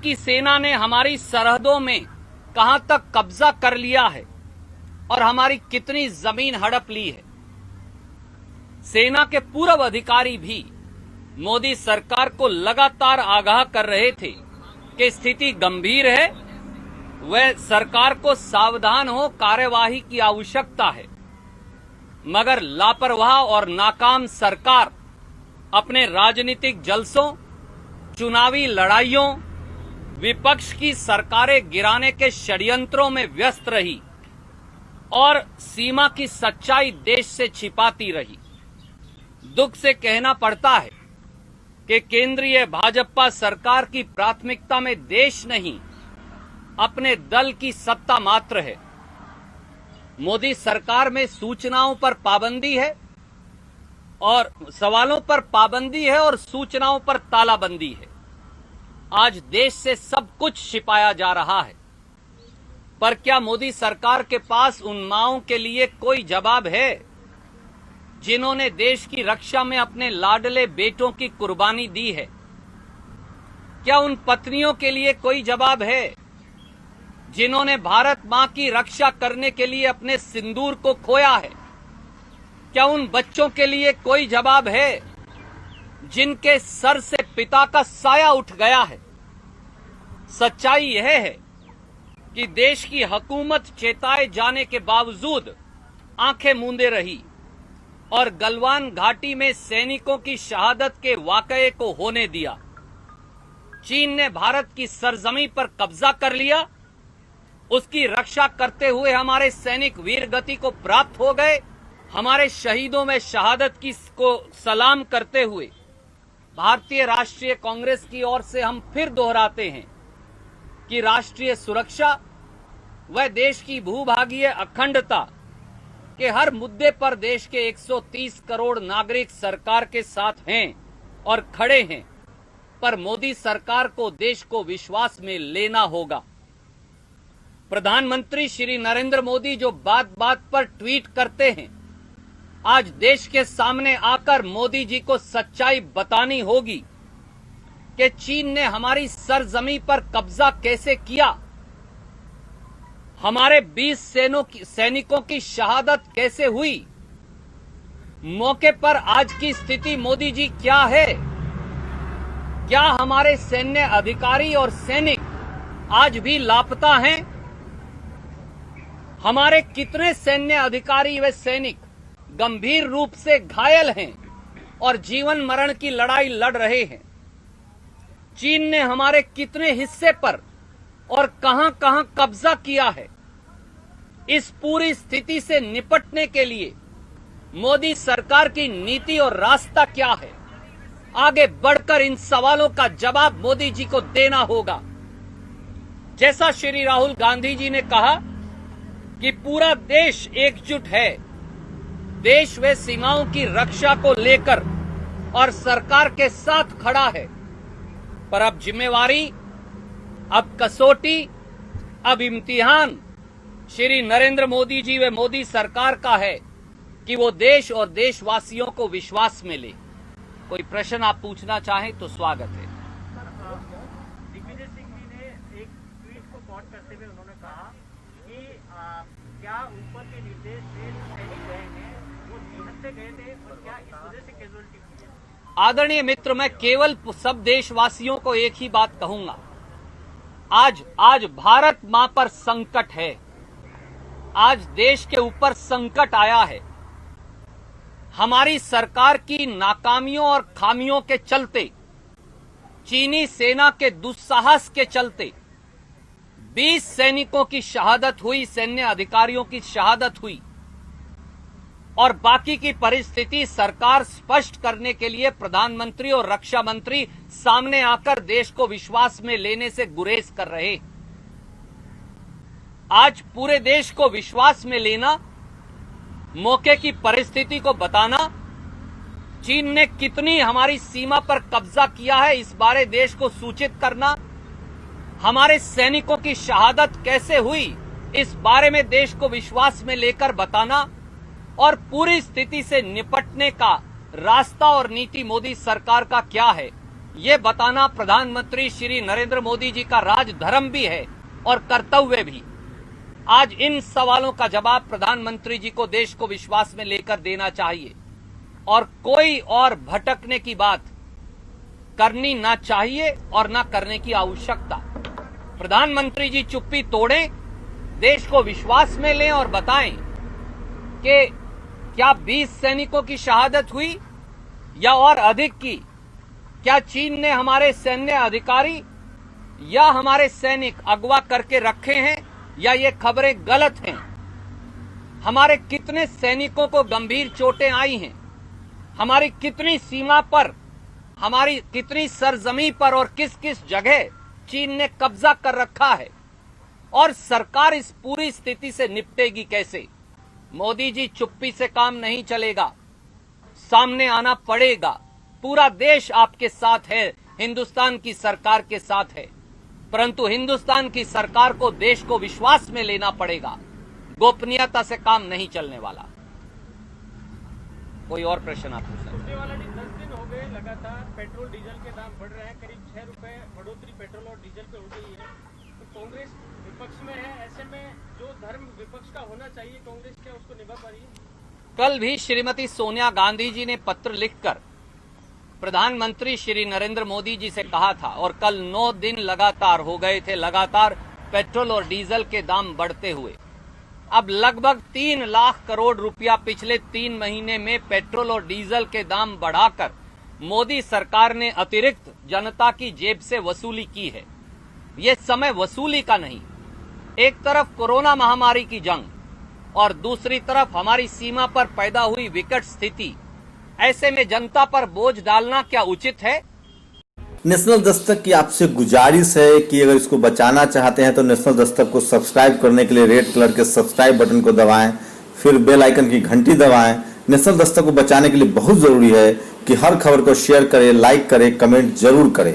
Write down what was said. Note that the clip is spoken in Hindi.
की सेना ने हमारी सरहदों में कहां तक कब्जा कर लिया है और हमारी कितनी जमीन हड़प ली है। सेना के पूर्व अधिकारी भी मोदी सरकार को लगातार आगाह कर रहे थे कि स्थिति गंभीर है, वह सरकार को सावधान हो, कार्यवाही की आवश्यकता है। मगर लापरवाह और नाकाम सरकार अपने राजनीतिक जलसों, चुनावी लड़ाइयों, विपक्ष की सरकारें गिराने के षड्यंत्रों में व्यस्त रही और सीमा की सच्चाई देश से छिपाती रही। दुख से कहना पड़ता है कि केंद्रीय भाजपा सरकार की प्राथमिकता में देश नहीं, अपने दल की सत्ता मात्र है। मोदी सरकार में सूचनाओं पर पाबंदी है और सवालों पर पाबंदी है और सूचनाओं पर तालाबंदी है। आज देश से सब कुछ छिपाया जा रहा है, पर क्या मोदी सरकार के पास उन माओं के लिए कोई जवाब है जिन्होंने देश की रक्षा में अपने लाडले बेटों की कुर्बानी दी है? क्या उन पत्नियों के लिए कोई जवाब है जिन्होंने भारत मां की रक्षा करने के लिए अपने सिंदूर को खोया है? क्या उन बच्चों के लिए कोई जवाब है जिनके सर से पिता का साया उठ गया है? सच्चाई यह है कि देश की हुकूमत चेताए जाने के बावजूद आंखें मूंदे रही और गलवान घाटी में सैनिकों की शहादत के वाकये को होने दिया। चीन ने भारत की सरजमी पर कब्जा कर लिया, उसकी रक्षा करते हुए हमारे सैनिक वीरगति को प्राप्त हो गए। हमारे शहीदों में शहादत की को सलाम करते हुए भारतीय राष्ट्रीय कांग्रेस की ओर से हम फिर दोहराते हैं कि राष्ट्रीय सुरक्षा व देश की भूभागीय अखंडता के हर मुद्दे पर देश के 130 करोड़ नागरिक सरकार के साथ हैं और खड़े हैं, पर मोदी सरकार को देश को विश्वास में लेना होगा। प्रधानमंत्री श्री नरेंद्र मोदी जो बात बात पर ट्वीट करते हैं, आज देश के सामने आकर मोदी जी को सच्चाई बतानी होगी कि चीन ने हमारी सरजमी पर कब्जा कैसे किया, हमारे 20 सैनिकों की शहादत कैसे हुई। मौके पर आज की स्थिति मोदी जी क्या है? क्या हमारे सैन्य अधिकारी और सैनिक आज भी लापता हैं? हमारे कितने सैन्य अधिकारी व सैनिक गंभीर रूप से घायल हैं और जीवन मरण की लड़ाई लड़ रहे हैं? चीन ने हमारे कितने हिस्से पर और कहां-कहां कब्जा किया है? इस पूरी स्थिति से निपटने के लिए मोदी सरकार की नीति और रास्ता क्या है? आगे बढ़कर इन सवालों का जवाब मोदी जी को देना होगा। जैसा श्री राहुल गांधी जी ने कहा कि पूरा देश एकजुट है, देश व सीमाओं की रक्षा को लेकर और सरकार के साथ खड़ा है, पर अब जिम्मेवारी, अब कसौटी, अब इम्तिहान श्री नरेंद्र मोदी जी व मोदी सरकार का है कि वो देश और देशवासियों को विश्वास में ले। कोई प्रश्न आप पूछना चाहें तो स्वागत है। दिग्विजय सिंह जी ने एक ट्वीट को कोट करते हुए उन्होंने कहा कि क्या ऊपर के निर्देश से सैनिक गए हैं वो निहत्थे से गए थे और क्या इस वजह से कैजुअलिटी हुई है? आदरणीय मित्र, मैं केवल सब देशवासियों को एक ही बात कहूंगा, आज भारत मां पर संकट है, आज देश के ऊपर संकट आया है। हमारी सरकार की नाकामियों और खामियों के चलते, चीनी सेना के दुस्साहस के चलते 20 सैनिकों की शहादत हुई, सैन्य अधिकारियों की शहादत हुई और बाकी की परिस्थिति सरकार स्पष्ट करने के लिए प्रधानमंत्री और रक्षा मंत्री सामने आकर देश को विश्वास में लेने से गुरेज कर रहे। आज पूरे देश को विश्वास में लेना, मौके की परिस्थिति को बताना, चीन ने कितनी हमारी सीमा पर कब्जा किया है इस बारे देश को सूचित करना, हमारे सैनिकों की शहादत कैसे हुई इस बारे में देश को विश्वास में लेकर बताना और पूरी स्थिति से निपटने का रास्ता और नीति मोदी सरकार का क्या है, ये बताना प्रधानमंत्री श्री नरेंद्र मोदी जी का राजधर्म भी है और कर्तव्य भी। आज इन सवालों का जवाब प्रधानमंत्री जी को देश को विश्वास में लेकर देना चाहिए और कोई और भटकने की बात करनी ना चाहिए और ना करने की आवश्यकता। प्रधानमंत्री जी चुप्पी तोड़ें, देश को विश्वास में लें और बताएं कि क्या 20 सैनिकों की शहादत हुई या और अधिक की? क्या चीन ने हमारे सैन्य अधिकारी या हमारे सैनिक अगवा करके रखे हैं या ये खबरें गलत हैं? हमारे कितने सैनिकों को गंभीर चोटें आई हैं? हमारी कितनी सीमा पर, हमारी कितनी सरजमी पर और किस किस जगह चीन ने कब्जा कर रखा है? और सरकार इस पूरी स्थिति से निपटेगी कैसे? मोदी जी, चुप्पी से काम नहीं चलेगा, सामने आना पड़ेगा। पूरा देश आपके साथ है, हिंदुस्तान की सरकार के साथ है, परंतु हिंदुस्तान की सरकार को देश को विश्वास में लेना पड़ेगा। गोपनीयता से काम नहीं चलने वाला। कोई और प्रश्न आप पूछ सकते हैं? वाला जी, 10 दिन हो गए लगातार पेट्रोल डीजल के दाम बढ़ रहे हैं, करीब 6 रुपए बढ़ोतरी पेट्रोल और डीजल पे हो गई है। तो कांग्रेस विपक्ष में है, ऐसे में जो धर्म विपक्ष का होना चाहिए, कांग्रेस क्या उसको निभा पा रही है? कल भी श्रीमती सोनिया गांधी जी ने पत्र लिखकर प्रधानमंत्री श्री नरेंद्र मोदी जी से कहा था और कल 9 दिन लगातार हो गए थे लगातार पेट्रोल और डीजल के दाम बढ़ते हुए। अब लगभग 3 लाख करोड़ रुपया पिछले 3 महीने में पेट्रोल और डीजल के दाम बढ़ाकर मोदी सरकार ने अतिरिक्त जनता की जेब से वसूली की है। ये समय वसूली का नहीं। एक तरफ कोरोना महामारी की जंग और दूसरी तरफ हमारी सीमा पर पैदा हुई विकट स्थिति। ऐसे में जनता पर बोझ डालना क्या उचित है? नेशनल दस्तक की आपसे गुजारिश है कि अगर इसको बचाना चाहते हैं तो नेशनल दस्तक को सब्सक्राइब करने के लिए रेड कलर के सब्सक्राइब बटन को दबाएं, फिर बेल आइकन की घंटी दबाएं। नेशनल दस्तक को बचाने के लिए बहुत जरूरी है कि हर खबर को शेयर करें, लाइक करें, कमेंट जरूर करें।